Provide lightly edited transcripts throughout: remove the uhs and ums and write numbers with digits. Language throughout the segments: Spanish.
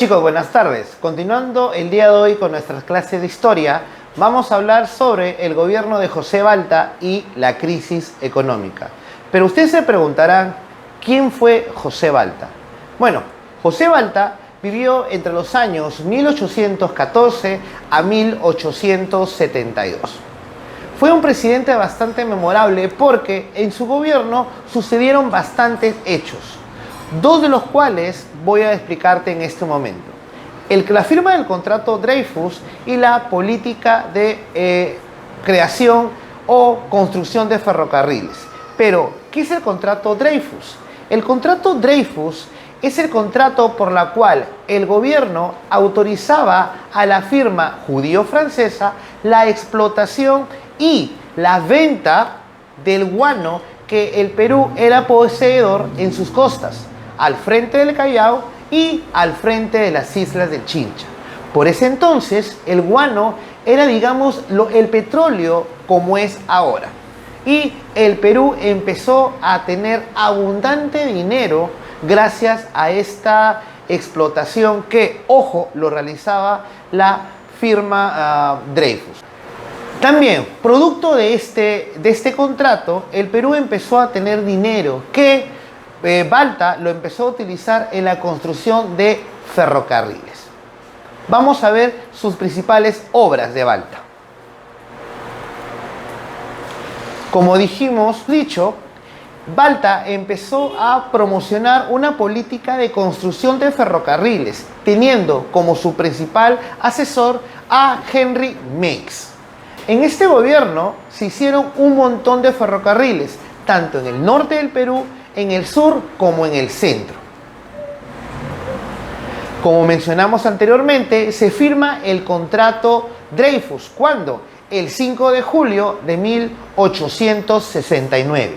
Chicos, buenas tardes. Continuando el día de hoy con nuestras clases de historia, vamos a hablar sobre el gobierno de José Balta y la crisis económica. Pero ustedes se preguntarán, ¿quién fue José Balta? Bueno, José Balta vivió entre los años 1814 a 1872. Fue un presidente bastante memorable porque en su gobierno sucedieron bastantes hechos, dos de los cuales voy a explicarte en este momento. La firma del contrato Dreyfus y la política de creación o construcción de ferrocarriles. Pero, ¿qué es el contrato Dreyfus? El contrato Dreyfus es el contrato por la cual el gobierno autorizaba a la firma judío-francesa la explotación y la venta del guano que el Perú era poseedor en sus costas, al frente del Callao y al frente de las islas del Chincha. Por ese entonces, el guano era, digamos, el petróleo como es ahora. Y el Perú empezó a tener abundante dinero gracias a esta explotación que, ojo, lo realizaba la firma Dreyfus. También, producto de este contrato, el Perú empezó a tener dinero que Balta lo empezó a utilizar en la construcción de ferrocarriles. Vamos a ver sus principales obras de Balta. Como dicho, Balta empezó a promocionar una política de construcción de ferrocarriles, teniendo como su principal asesor a Henry Meiggs. En este gobierno se hicieron un montón de ferrocarriles, tanto en el norte del Perú, en el sur como en el centro. Como mencionamos anteriormente, se firma el contrato Dreyfus. ¿Cuándo? El 5 de julio de 1869.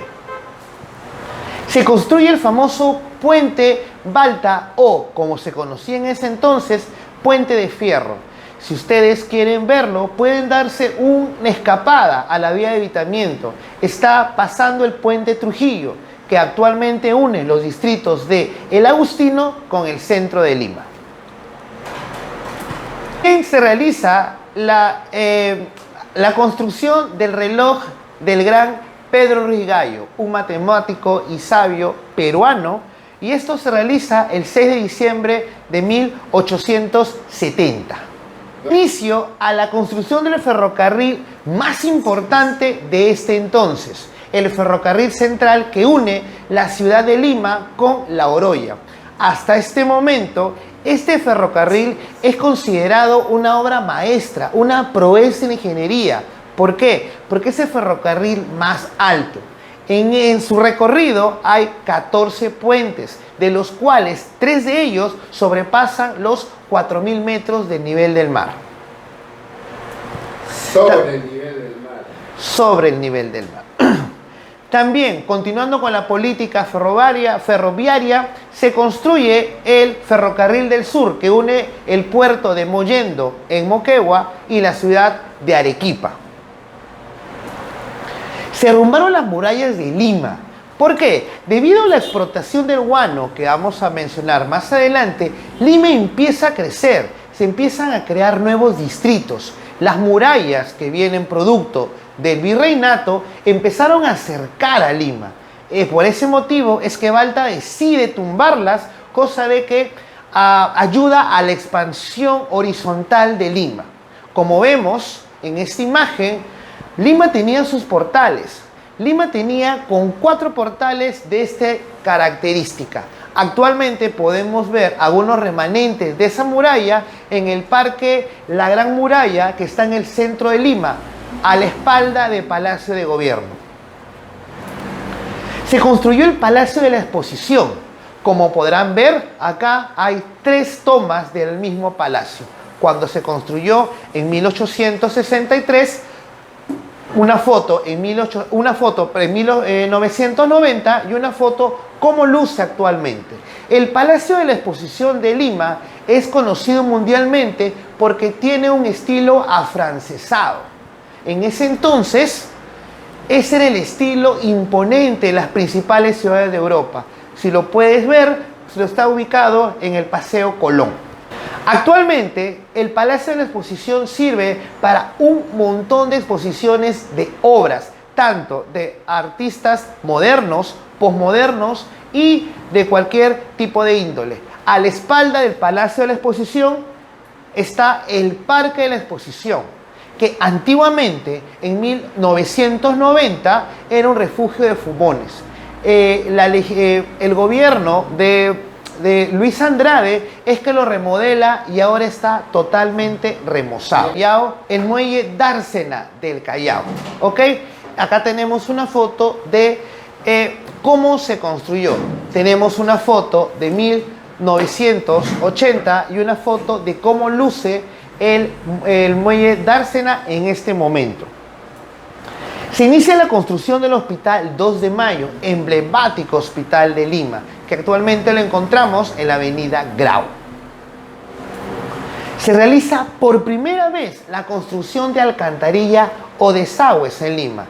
Se construye el famoso puente Balta, o como se conocía en ese entonces, puente de fierro. Si ustedes quieren verlo, pueden darse una escapada a la vía de Evitamiento. Está pasando el puente Trujillo, que actualmente une los distritos de El Agustino con el centro de Lima. Se realiza la construcción del reloj del gran Pedro Ruiz Gallo, un matemático y sabio peruano, y esto se realiza el 6 de diciembre de 1870. Inicio a la construcción del ferrocarril más importante de este entonces, el ferrocarril central que une la ciudad de Lima con La Oroya. Hasta este momento, este ferrocarril es considerado una obra maestra, una proeza en ingeniería. ¿Por qué? Porque es el ferrocarril más alto. En su recorrido hay 14 puentes, de los cuales 3 de ellos sobrepasan los 4.000 metros del nivel del mar. Sobre el nivel del mar. Sobre el nivel del mar. También, continuando con la política ferroviaria, se construye el Ferrocarril del Sur, que une el puerto de Mollendo, en Moquegua, y la ciudad de Arequipa. Se derrumbaron las murallas de Lima. ¿Por qué? Debido a la explotación del guano, que vamos a mencionar más adelante, Lima empieza a crecer, se empiezan a crear nuevos distritos. Las murallas que vienen producto del virreinato empezaron a acercar a Lima. Por ese motivo es que Balta decide tumbarlas, cosa de que ayuda a la expansión horizontal de Lima. Como vemos en esta imagen, Lima tenía sus portales. Lima tenía con 4 portales de esta característica. Actualmente podemos ver algunos remanentes de esa muralla en el parque La Gran Muralla, que está en el centro de Lima, a la espalda del Palacio de Gobierno. Se construyó el Palacio de la Exposición. Como podrán ver, acá hay 3 tomas del mismo palacio. Cuando se construyó en 1863, una foto en 1990 y una foto como luce actualmente. El Palacio de la Exposición de Lima es conocido mundialmente porque tiene un estilo afrancesado. En ese entonces, ese era el estilo imponente de las principales ciudades de Europa. Si lo puedes ver, está ubicado en el Paseo Colón. Actualmente, el Palacio de la Exposición sirve para un montón de exposiciones de obras, tanto de artistas modernos, posmodernos y de cualquier tipo de índole. A la espalda del Palacio de la Exposición está el Parque de la Exposición, que antiguamente, en 1990, era un refugio de fumones. El gobierno de Luis Andrade es que lo remodela y ahora está totalmente remozado. El muelle Dársena del Callao. ¿Ok? Acá tenemos una foto de cómo se construyó. Tenemos una foto de 1980 y una foto de cómo luce el muelle Dársena en este momento. Se inicia la construcción del Hospital 2 de Mayo, emblemático hospital de Lima, que actualmente lo encontramos en la avenida Grau. Se realiza por primera vez la construcción de alcantarilla o desagües en Lima.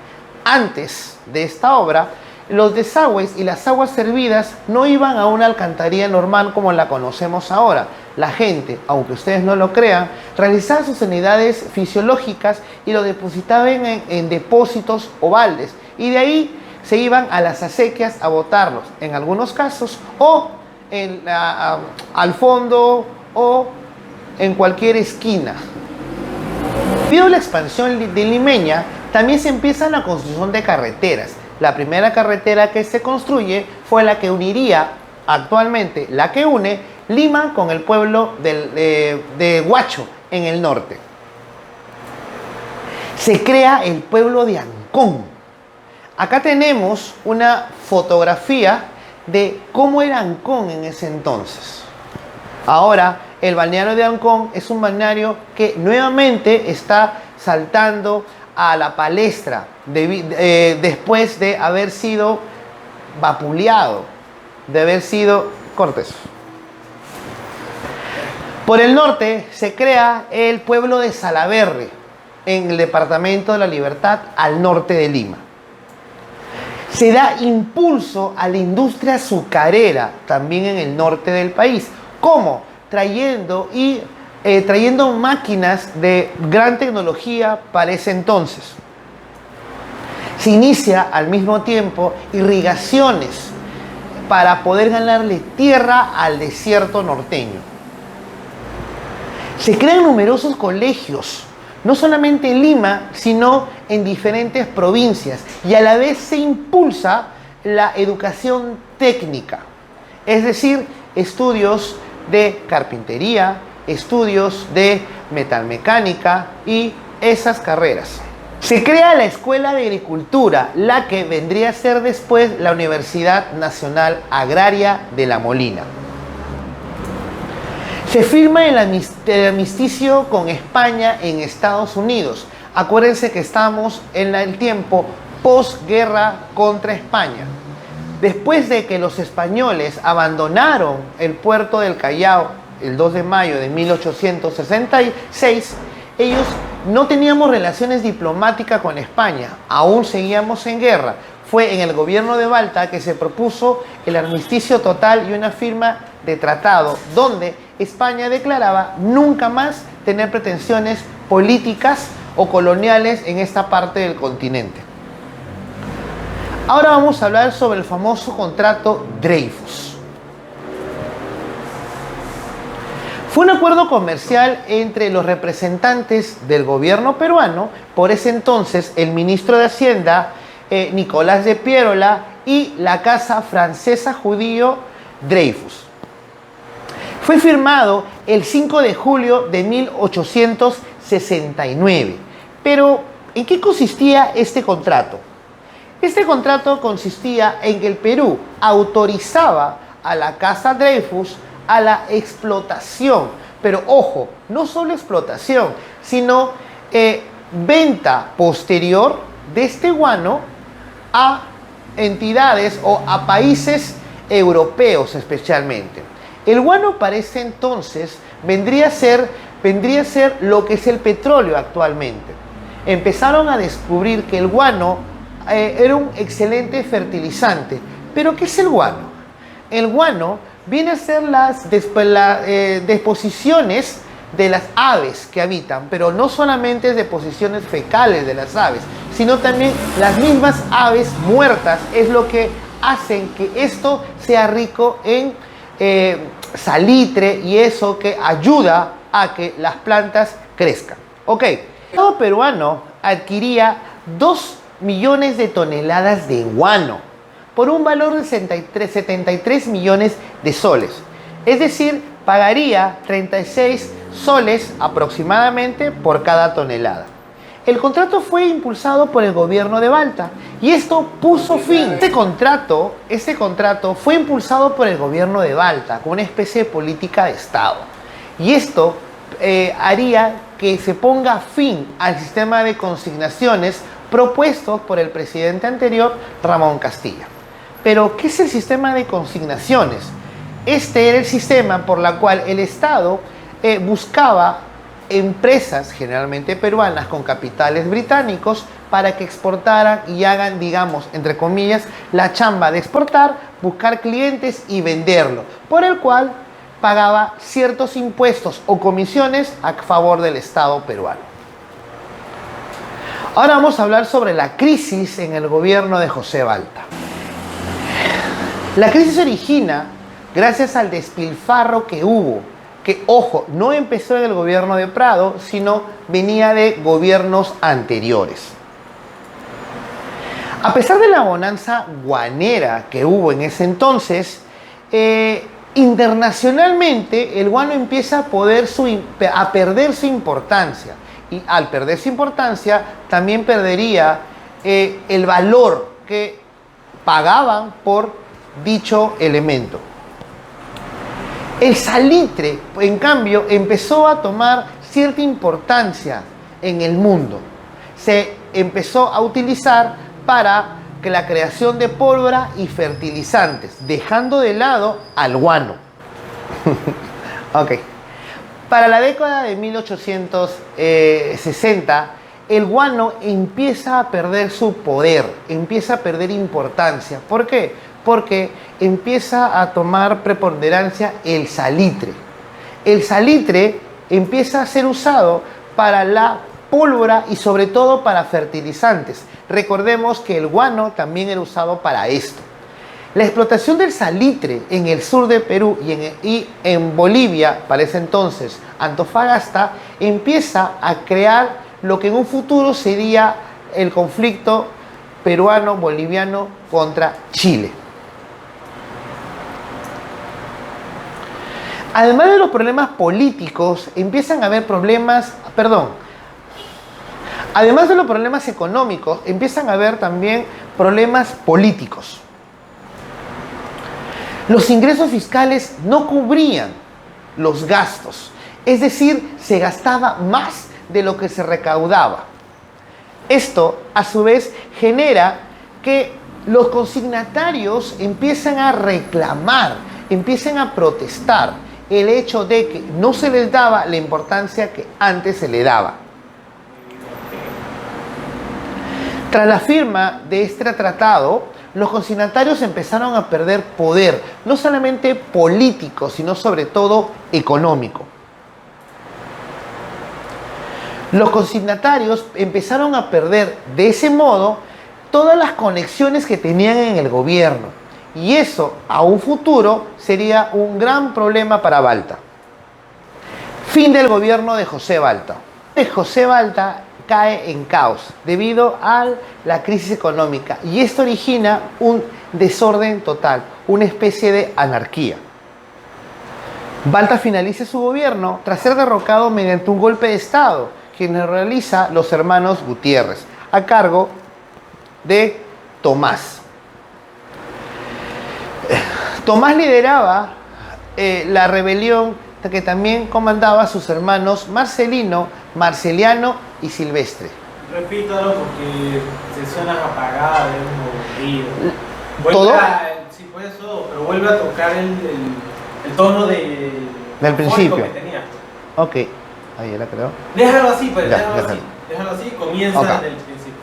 Antes de esta obra, los desagües y las aguas servidas no iban a una alcantarilla normal como la conocemos ahora. La gente, aunque ustedes no lo crean, realizaba sus unidades fisiológicas y lo depositaban en depósitos o baldes, y de ahí se iban a las acequias a botarlos, en algunos casos, o al fondo o en cualquier esquina. Debido a la expansión de limeña, también se empieza la construcción de carreteras. La primera carretera que se construye fue la que uniría, actualmente la que une Lima con el pueblo de Huacho en el norte. Se crea el pueblo de Ancón. Acá tenemos una fotografía de cómo era Ancón en ese entonces. Ahora, el balneario de Ancón es un balneario que nuevamente está saltando a la palestra después de haber sido vapuleado, de haber sido Cortés. Por el norte se crea el pueblo de Salaberry, en el departamento de La Libertad, al norte de Lima. Se da impulso a la industria azucarera, también en el norte del país. ¿Cómo? Trayendo máquinas de gran tecnología para ese entonces. Se inicia al mismo tiempo irrigaciones para poder ganarle tierra al desierto norteño. Se crean numerosos colegios, no solamente en Lima, sino en diferentes provincias, y a la vez se impulsa la educación técnica, es decir, estudios de carpintería, estudios de metalmecánica y esas carreras. Se crea la Escuela de Agricultura, la que vendría a ser después la Universidad Nacional Agraria de La Molina. Se firma el armisticio con España en Estados Unidos. Acuérdense que estamos en el tiempo posguerra contra España. Después de que los españoles abandonaron el puerto del Callao el 2 de mayo de 1866, ellos no teníamos relaciones diplomáticas con España, aún seguíamos en guerra. Fue en el gobierno de Balta que se propuso el armisticio total y una firma de tratado donde España declaraba nunca más tener pretensiones políticas o coloniales en esta parte del continente. Ahora vamos a hablar sobre el famoso contrato Dreyfus. Fue un acuerdo comercial entre los representantes del gobierno peruano, por ese entonces el ministro de Hacienda, Nicolás de Piérola, y la casa francesa judío Dreyfus. Fue firmado el 5 de julio de 1869. Pero, ¿en qué consistía este contrato? Este contrato consistía en que el Perú autorizaba a la casa Dreyfus a la explotación, pero ojo, no solo explotación, sino venta posterior de este guano a entidades o a países europeos especialmente. El guano para ese entonces vendría a ser lo que es el petróleo actualmente. Empezaron a descubrir que el guano era un excelente fertilizante. ¿Pero qué es el guano? El guano viene a ser las deposiciones de las aves que habitan, pero no solamente deposiciones fecales de las aves, sino también las mismas aves muertas es lo que hacen que esto sea rico en salitre y eso que ayuda a que las plantas crezcan. Ok, el Estado peruano adquiría 2 millones de toneladas de guano por un valor de 73 millones de soles. Es decir, pagaría 36 soles aproximadamente por cada tonelada. El contrato fue impulsado por el gobierno de Balta y esto puso fin. Este contrato fue impulsado por el gobierno de Balta como una especie de política de Estado. Y esto haría que se ponga fin al sistema de consignaciones propuestos por el presidente anterior, Ramón Castilla. Pero, ¿qué es el sistema de consignaciones? Este era el sistema por el cual el Estado buscaba empresas, generalmente peruanas, con capitales británicos, para que exportaran y hagan, digamos, entre comillas, la chamba de exportar, buscar clientes y venderlo, por el cual pagaba ciertos impuestos o comisiones a favor del Estado peruano. Ahora vamos a hablar sobre la crisis en el gobierno de José Balta. La crisis se origina gracias al despilfarro que hubo, que, ojo, no empezó en el gobierno de Prado, sino venía de gobiernos anteriores. A pesar de la bonanza guanera que hubo en ese entonces, internacionalmente el guano empieza a perder su importancia. Y al perder su importancia, también perdería el valor que pagaban por dicho elemento. El salitre, en cambio, empezó a tomar cierta importancia en el mundo. Se empezó a utilizar para la creación de pólvora y fertilizantes, dejando de lado al guano. Ok. Para la década de 1860, el guano empieza a perder su poder, empieza a perder importancia. ¿Por qué? Porque empieza a tomar preponderancia el salitre. El salitre empieza a ser usado para la pólvora y sobre todo para fertilizantes. Recordemos que el guano también era usado para esto. La explotación del salitre en el sur de Perú y en Bolivia, para ese entonces Antofagasta, empieza a crear lo que en un futuro sería el conflicto peruano-boliviano contra Chile. Además de los problemas políticos, empiezan a haber además de los problemas económicos, empiezan a haber también problemas políticos. Los ingresos fiscales no cubrían los gastos, es decir, se gastaba más de lo que se recaudaba. Esto, a su vez, genera que los consignatarios empiezan a reclamar, empiezan a protestar el hecho de que no se les daba la importancia que antes se le daba. Tras la firma de este tratado, los consignatarios empezaron a perder poder, no solamente político, sino sobre todo económico. Los consignatarios empezaron a perder de ese modo todas las conexiones que tenían en el gobierno. Y eso, a un futuro, sería un gran problema para Balta. Fin del gobierno de José Balta. José Balta cae en caos debido a la crisis económica y esto origina un desorden total, una especie de anarquía. Balta finaliza su gobierno tras ser derrocado mediante un golpe de Estado, quien lo realiza los hermanos Gutiérrez, a cargo de Tomás. Tomás lideraba la rebelión que también comandaba a sus hermanos Marcelino, Marceliano y Silvestre. Repítalo porque se suena apagada de un ruido. ¿Todo? Sí, fue eso, pero vuelve a tocar el tono del principio. Que tenía. Ok, ahí era, creo. Déjalo así, pues, Ya, déjalo así, comienza okay. del principio.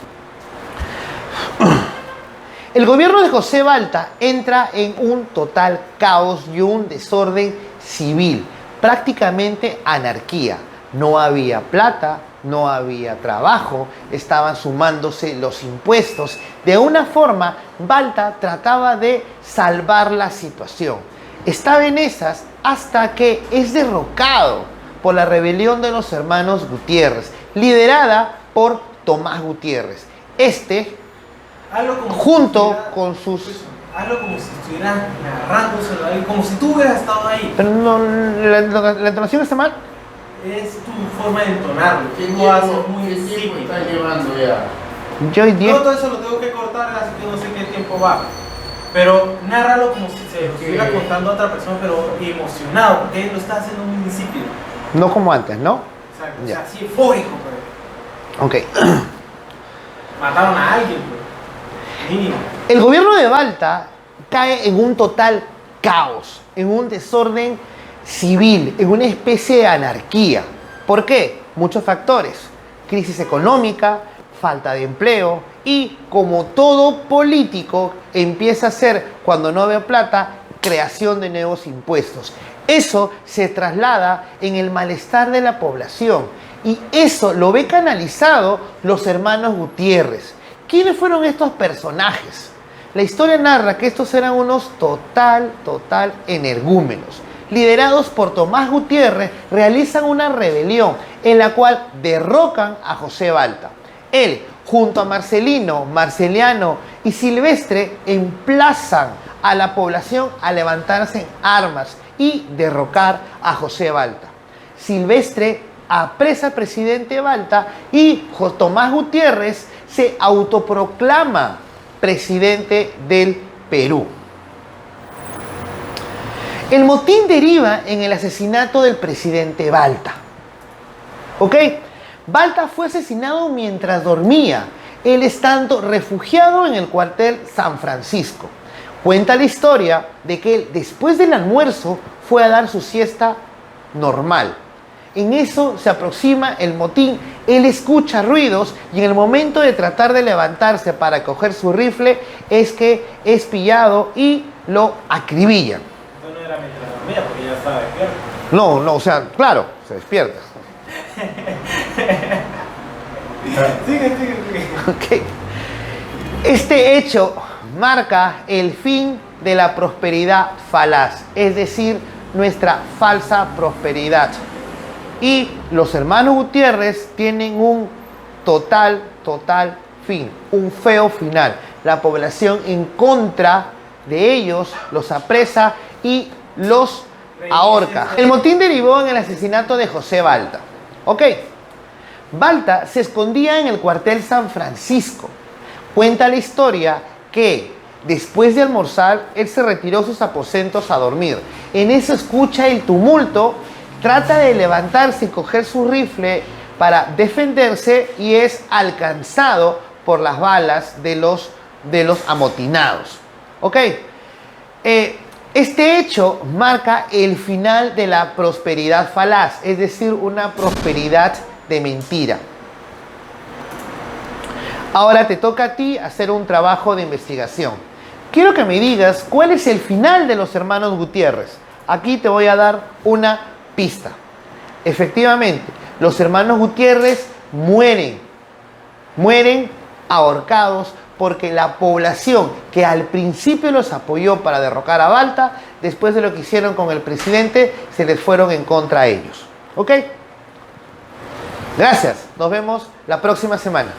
El gobierno de José Balta entra en un total caos y un desorden civil, prácticamente anarquía. No había plata, no había trabajo, estaban sumándose los impuestos. De una forma, Balta trataba de salvar la situación. Estaba en esas hasta que es derrocado por la rebelión de los hermanos Gutiérrez, liderada por Tomás Gutiérrez. Junto con sus... Hazlo como si estuvieras narrándoselo ahí, como si tú hubieras estado ahí. Pero no, la entonación está mal. Es tu forma de entonarlo. Tú lo haces muy insípido. ¿Qué estás llevando ya? Yo hoy día... Yo todo eso lo tengo que cortar, así que no sé qué tiempo va. Pero nárralo como si se lo estuviera contando a otra persona, pero emocionado, porque él lo está haciendo muy insípido. No como antes, ¿no? Exacto, Ya. o sea, así eufórico, pero Ok. mataron a alguien, pero mínimo. El gobierno de Balta cae en un total caos, en un desorden civil, en una especie de anarquía. ¿Por qué? Muchos factores. Crisis económica, falta de empleo y, como todo político, empieza a ser, cuando no ve plata, creación de nuevos impuestos. Eso se traslada en el malestar de la población y eso lo ve canalizado los hermanos Gutiérrez. ¿Quiénes fueron estos personajes? La historia narra que estos eran unos total energúmenos. Liderados por Tomás Gutiérrez, realizan una rebelión en la cual derrocan a José Balta. Él, junto a Marcelino, Marceliano y Silvestre, emplazan a la población a levantarse en armas y derrocar a José Balta. Silvestre apresa al presidente Balta y Tomás Gutiérrez se autoproclama presidente del Perú. El motín deriva en el asesinato del presidente Balta. ¿Ok? Balta fue asesinado mientras dormía, él estando refugiado en el cuartel San Francisco. Cuenta la historia de que él, después del almuerzo, fue a dar su siesta normal. En eso se aproxima el motín, él escucha ruidos y en el momento de tratar de levantarse para coger su rifle es que es pillado y lo acribillan. No era mientras dormía, porque ya estaba despierto. No, o sea, claro, se despierta. Sigue. Ok. Este hecho marca el fin de la prosperidad falaz, es decir, nuestra falsa prosperidad. Y los hermanos Gutiérrez tienen un total fin, un feo final. La población en contra de ellos los apresa y los ahorca. El motín derivó en el asesinato de José Balta. Ok. Balta se escondía en el cuartel San Francisco. Cuenta la historia que después de almorzar, él se retiró a sus aposentos a dormir. En eso escucha el tumulto, trata de levantarse y coger su rifle para defenderse y es alcanzado por las balas de los amotinados. ¿Ok? Este hecho marca el final de la prosperidad falaz, es decir, una prosperidad de mentira. Ahora te toca a ti hacer un trabajo de investigación. Quiero que me digas cuál es el final de los hermanos Gutiérrez. Aquí te voy a dar una pista. Efectivamente, los hermanos Gutiérrez mueren ahorcados porque la población que al principio los apoyó para derrocar a Balta, después de lo que hicieron con el presidente, se les fueron en contra a ellos. ¿Ok? Gracias. Nos vemos la próxima semana.